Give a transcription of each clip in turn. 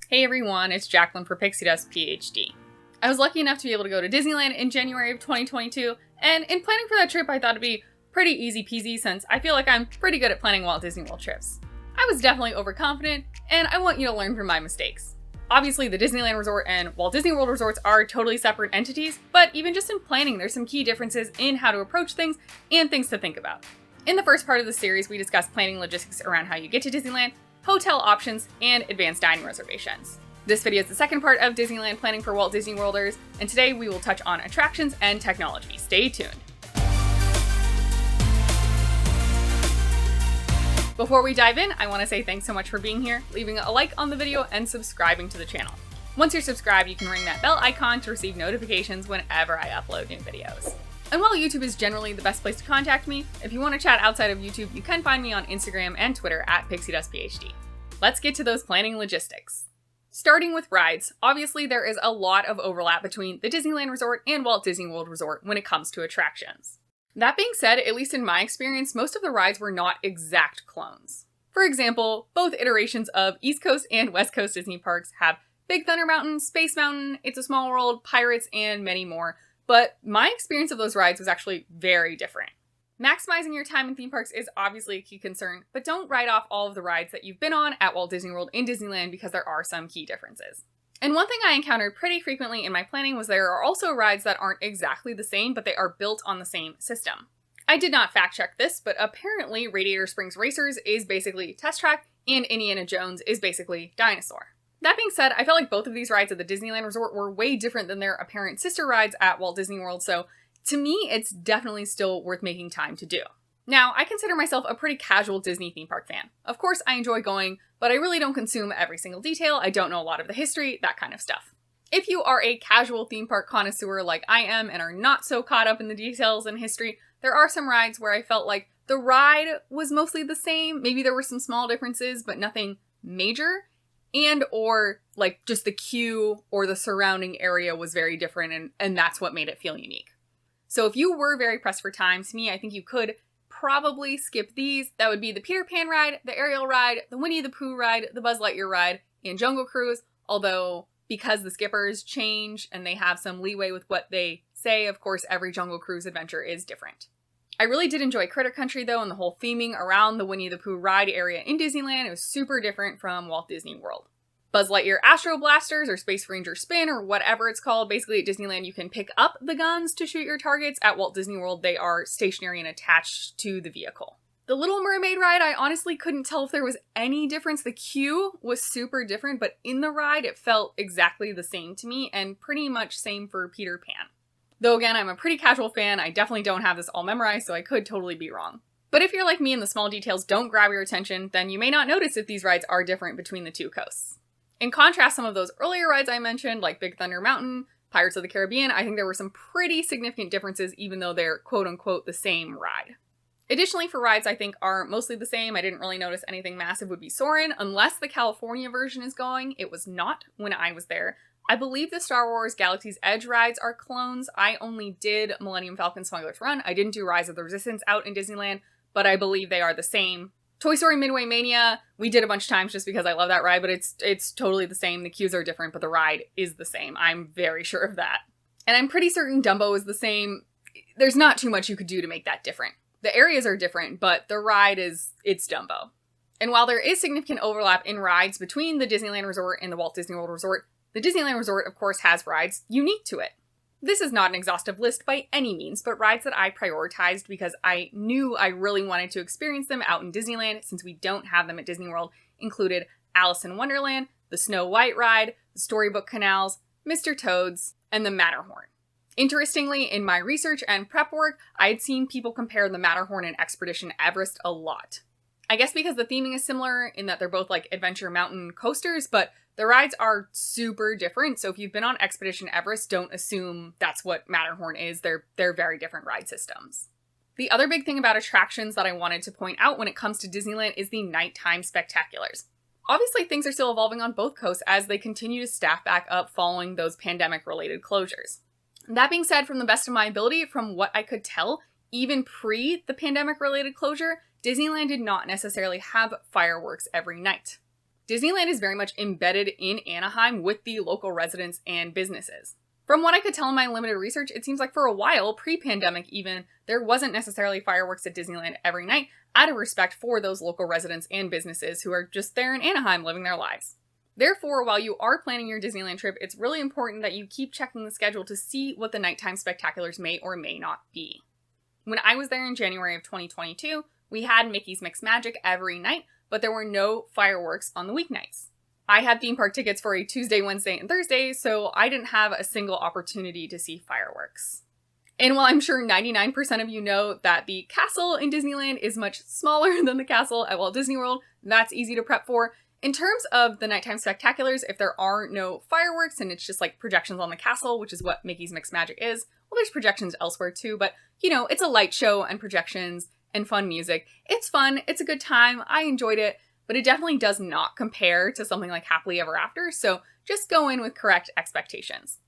Hey everyone, it's Jacqueline for Pixie Dust PhD. I was lucky enough to be able to go to Disneyland in January of 2022, and in planning for that trip I thought it'd be pretty easy peasy since I feel like I'm pretty good at planning Walt Disney World trips. I was definitely overconfident, and I want you to learn from my mistakes. Obviously, the Disneyland Resort and Walt Disney World resorts are totally separate entities, but even just in planning, there's some key differences in how to approach things and things to think about. In the first part of the series, we discussed planning logistics around how you get to Disneyland, hotel options, and advanced dining reservations. This video is the second part of Disneyland planning for Walt Disney Worlders, and today we will touch on attractions and technology. Stay tuned. Before we dive in, I want to say thanks so much for being here, leaving a like on the video, and subscribing to the channel. Once you're subscribed, you can ring that bell icon to receive notifications whenever I upload new videos. And while YouTube is generally the best place to contact me, if you want to chat outside of YouTube, you can find me on Instagram and Twitter at PixieDustPhD. Let's get to those planning logistics. Starting with rides, obviously there is a lot of overlap between the Disneyland Resort and Walt Disney World Resort when it comes to attractions. That being said, at least in my experience, most of the rides were not exact clones. For example, both iterations of East Coast and West Coast Disney parks have Big Thunder Mountain, Space Mountain, It's a Small World, Pirates, and many more. But my experience of those rides was actually very different. Maximizing your time in theme parks is obviously a key concern, but don't write off all of the rides that you've been on at Walt Disney World and Disneyland because there are some key differences. And one thing I encountered pretty frequently in my planning was there are also rides that aren't exactly the same, but they are built on the same system. I did not fact check this, but apparently Radiator Springs Racers is basically Test Track and Indiana Jones is basically Dinosaur. That being said, I felt like both of these rides at the Disneyland Resort were way different than their apparent sister rides at Walt Disney World, so to me, it's definitely still worth making time to do. Now, I consider myself a pretty casual Disney theme park fan. Of course, I enjoy going, but I really don't consume every single detail, I don't know a lot of the history, that kind of stuff. If you are a casual theme park connoisseur like I am and are not so caught up in the details and history, there are some rides where I felt like the ride was mostly the same, maybe there were some small differences, but nothing major. And or like just the queue or the surrounding area was very different and that's what made it feel unique. So if you were very pressed for time, to me, I think you could probably skip these. That would be the Peter Pan ride, the Ariel ride, the Winnie the Pooh ride, the Buzz Lightyear ride, and Jungle Cruise. Although because the skippers change and they have some leeway with what they say, of course, every Jungle Cruise adventure is different. I really did enjoy Critter Country though, and the whole theming around the Winnie the Pooh ride area in Disneyland. It was super different from Walt Disney World. Buzz Lightyear Astro Blasters or Space Ranger Spin or whatever it's called. Basically at Disneyland you can pick up the guns to shoot your targets. At Walt Disney World they are stationary and attached to the vehicle. The Little Mermaid ride, I honestly couldn't tell if there was any difference. The queue was super different, but in the ride it felt exactly the same to me, and pretty much same for Peter Pan. Though again, I'm a pretty casual fan, I definitely don't have this all memorized, so I could totally be wrong. But if you're like me and the small details don't grab your attention, then you may not notice if these rides are different between the two coasts. In contrast, some of those earlier rides I mentioned, like Big Thunder Mountain, Pirates of the Caribbean, I think there were some pretty significant differences even though they're quote-unquote the same ride. Additionally, for rides I think are mostly the same, I didn't really notice anything massive, would be Soarin', unless the California version is going. It was not when I was there. I believe the Star Wars Galaxy's Edge rides are clones. I only did Millennium Falcon Smuggler's Run. I didn't do Rise of the Resistance out in Disneyland, but I believe they are the same. Toy Story Midway Mania, we did a bunch of times just because I love that ride, but it's totally the same. The queues are different, but the ride is the same. I'm very sure of that. And I'm pretty certain Dumbo is the same. There's not too much you could do to make that different. The areas are different, but the ride it's Dumbo. And while there is significant overlap in rides between the Disneyland Resort and the Walt Disney World Resort, the Disneyland Resort, of course, has rides unique to it. This is not an exhaustive list by any means, but rides that I prioritized because I knew I really wanted to experience them out in Disneyland since we don't have them at Disney World included Alice in Wonderland, the Snow White ride, the Storybook Canals, Mr. Toad's, and the Matterhorn. Interestingly, in my research and prep work, I had seen people compare the Matterhorn and Expedition Everest a lot. I guess because the theming is similar in that they're both like Adventure Mountain coasters, but the rides are super different, so if you've been on Expedition Everest, don't assume that's what Matterhorn is. They're very different ride systems. The other big thing about attractions that I wanted to point out when it comes to Disneyland is the nighttime spectaculars. Obviously, things are still evolving on both coasts as they continue to staff back up following those pandemic-related closures. That being said, from the best of my ability, from what I could tell, even pre the pandemic-related closure, Disneyland did not necessarily have fireworks every night. Disneyland is very much embedded in Anaheim with the local residents and businesses. From what I could tell in my limited research, it seems like for a while, pre-pandemic even, there wasn't necessarily fireworks at Disneyland every night, out of respect for those local residents and businesses who are just there in Anaheim living their lives. Therefore, while you are planning your Disneyland trip, it's really important that you keep checking the schedule to see what the nighttime spectaculars may or may not be. When I was there in January of 2022, we had Mickey's Mixed Magic every night, but there were no fireworks on the weeknights. I had theme park tickets for a Tuesday, Wednesday, and Thursday, so I didn't have a single opportunity to see fireworks. And while I'm sure 99% of you know that the castle in Disneyland is much smaller than the castle at Walt Disney World, that's easy to prep for. In terms of the nighttime spectaculars, if there are no fireworks and it's just like projections on the castle, which is what Mickey's Mixed Magic is, well, there's projections elsewhere too, but you know, it's a light show and projections and fun music. It's fun, it's a good time, I enjoyed it, but it definitely does not compare to something like Happily Ever After, so just go in with correct expectations.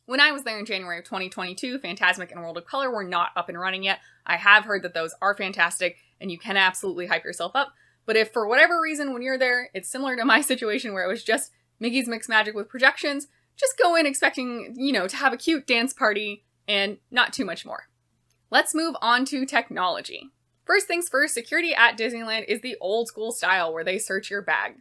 When I was there in January of 2022, Fantasmic and World of Color were not up and running yet. I have heard that those are fantastic, and you can absolutely hype yourself up, but if for whatever reason when you're there, it's similar to my situation where it was just Mickey's Mixed Magic with projections, just go in expecting, you know, to have a cute dance party and not too much more. Let's move on to technology. First things first, security at Disneyland is the old school style where they search your bag.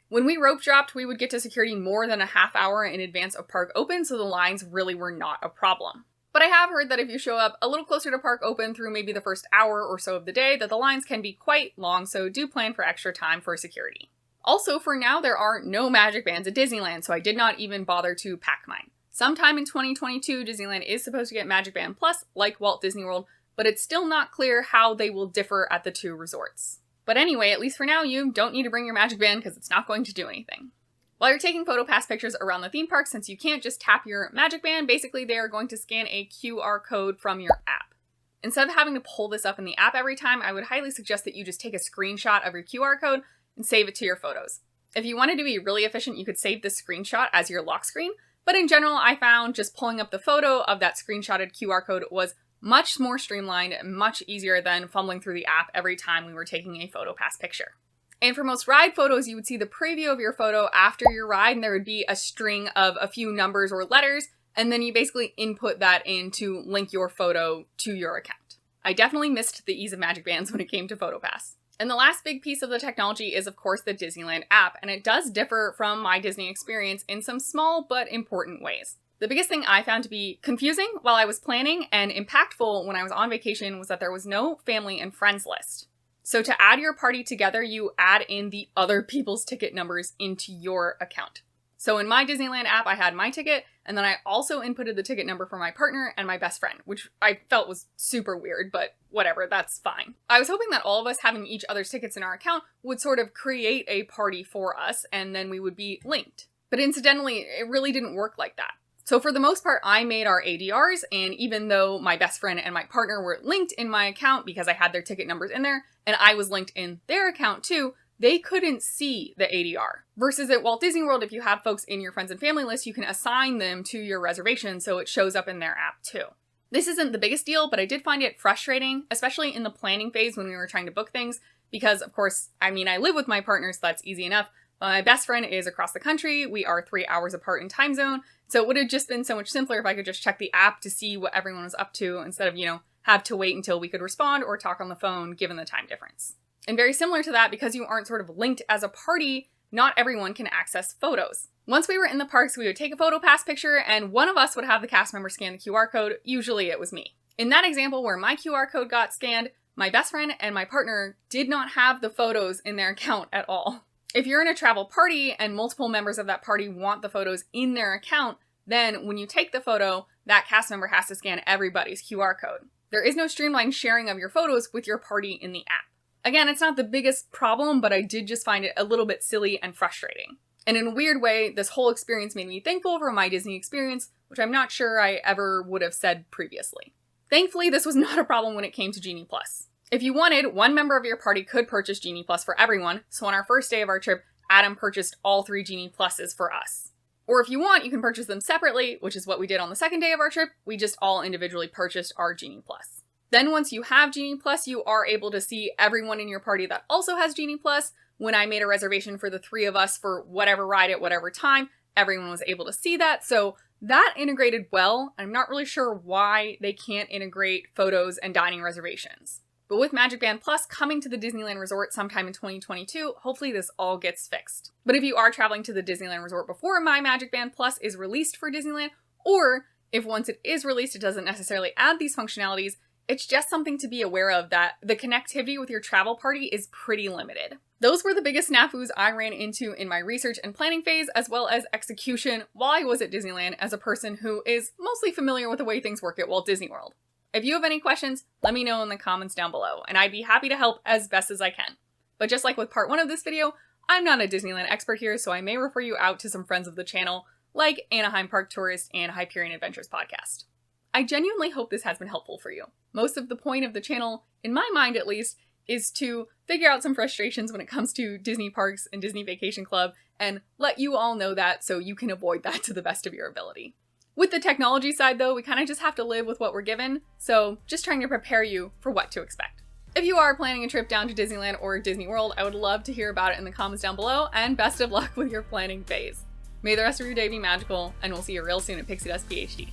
When we rope dropped, we would get to security more than a half hour in advance of park open, so the lines really were not a problem. But I have heard that if you show up a little closer to park open through maybe the first hour or so of the day, that the lines can be quite long, so do plan for extra time for security. Also, for now, there are no magic bands at Disneyland, so I did not even bother to pack mine. Sometime in 2022, Disneyland is supposed to get Magic Band Plus, like Walt Disney World, but it's still not clear how they will differ at the two resorts. But anyway, at least for now, you don't need to bring your Magic Band because it's not going to do anything. While you're taking PhotoPass pictures around the theme park, since you can't just tap your Magic Band, basically they are going to scan a QR code from your app. Instead of having to pull this up in the app every time, I would highly suggest that you just take a screenshot of your QR code and save it to your photos. If you wanted to be really efficient, you could save this screenshot as your lock screen, but in general, I found just pulling up the photo of that screenshotted QR code was much more streamlined, much easier than fumbling through the app every time we were taking a PhotoPass picture. And for most ride photos, you would see the preview of your photo after your ride, and there would be a string of a few numbers or letters, and then you basically input that in to link your photo to your account. I definitely missed the ease of Magic Bands when it came to PhotoPass. And the last big piece of the technology is, of course, the Disneyland app, and it does differ from my Disney experience in some small but important ways. The biggest thing I found to be confusing while I was planning and impactful when I was on vacation was that there was no family and friends list. So to add your party together, you add in the other people's ticket numbers into your account. So in my Disneyland app, I had my ticket, and then I also inputted the ticket number for my partner and my best friend, which I felt was super weird, but whatever, that's fine. I was hoping that all of us having each other's tickets in our account would sort of create a party for us, and then we would be linked. But incidentally, it really didn't work like that. So for the most part, I made our ADRs, and even though my best friend and my partner were linked in my account because I had their ticket numbers in there, and I was linked in their account too, they couldn't see the ADR. Versus at Walt Disney World, if you have folks in your friends and family list, you can assign them to your reservation so it shows up in their app too. This isn't the biggest deal, but I did find it frustrating, especially in the planning phase when we were trying to book things, because of course, I live with my partner, so that's easy enough. My best friend is across the country. We are 3 hours apart in time zone, so it would have just been so much simpler if I could just check the app to see what everyone was up to instead of, have to wait until we could respond or talk on the phone given the time difference. And very similar to that, because you aren't sort of linked as a party, not everyone can access photos. Once we were in the parks, we would take a PhotoPass picture and one of us would have the cast member scan the QR code. Usually it was me. In that example where my QR code got scanned, my best friend and my partner did not have the photos in their account at all. If you're in a travel party and multiple members of that party want the photos in their account, then when you take the photo, that cast member has to scan everybody's QR code. There is no streamlined sharing of your photos with your party in the app. Again, it's not the biggest problem, but I did just find it a little bit silly and frustrating. And in a weird way, this whole experience made me thankful for my Disney experience, which I'm not sure I ever would have said previously. Thankfully, this was not a problem when it came to Genie Plus. If you wanted, one member of your party could purchase Genie Plus for everyone, so on our first day of our trip, Adam purchased all 3 Genie Pluses for us. Or if you want, you can purchase them separately, which is what we did on the second day of our trip. We just all individually purchased our Genie Plus. Then once you have Genie Plus, you are able to see everyone in your party that also has Genie Plus, when I made a reservation for the 3 of us for whatever ride at whatever time, everyone was able to see that. So that integrated well. I'm not really sure why they can't integrate photos and dining reservations. But with Magic Band Plus coming to the Disneyland Resort sometime in 2022, hopefully this all gets fixed. But if you are traveling to the Disneyland Resort before My Magic Band Plus is released for Disneyland, or if once it is released it doesn't necessarily add these functionalities, it's just something to be aware of that the connectivity with your travel party is pretty limited. Those were the biggest snafus I ran into in my research and planning phase, as well as execution while I was at Disneyland as a person who is mostly familiar with the way things work at Walt Disney World. If you have any questions, let me know in the comments down below, and I'd be happy to help as best as I can. But just like with part 1 of this video, I'm not a Disneyland expert here, so I may refer you out to some friends of the channel, like Anaheim Park Tourist and Hyperion Adventures podcast. I genuinely hope this has been helpful for you. Most of the point of the channel, in my mind at least, is to figure out some frustrations when it comes to Disney parks and Disney Vacation Club and let you all know that so you can avoid that to the best of your ability. With the technology side though, we kind of just have to live with what we're given, so just trying to prepare you for what to expect. If you are planning a trip down to Disneyland or Disney World, I would love to hear about it in the comments down below, and best of luck with your planning phase. May the rest of your day be magical, and we'll see you real soon at Pixie Dust PhD.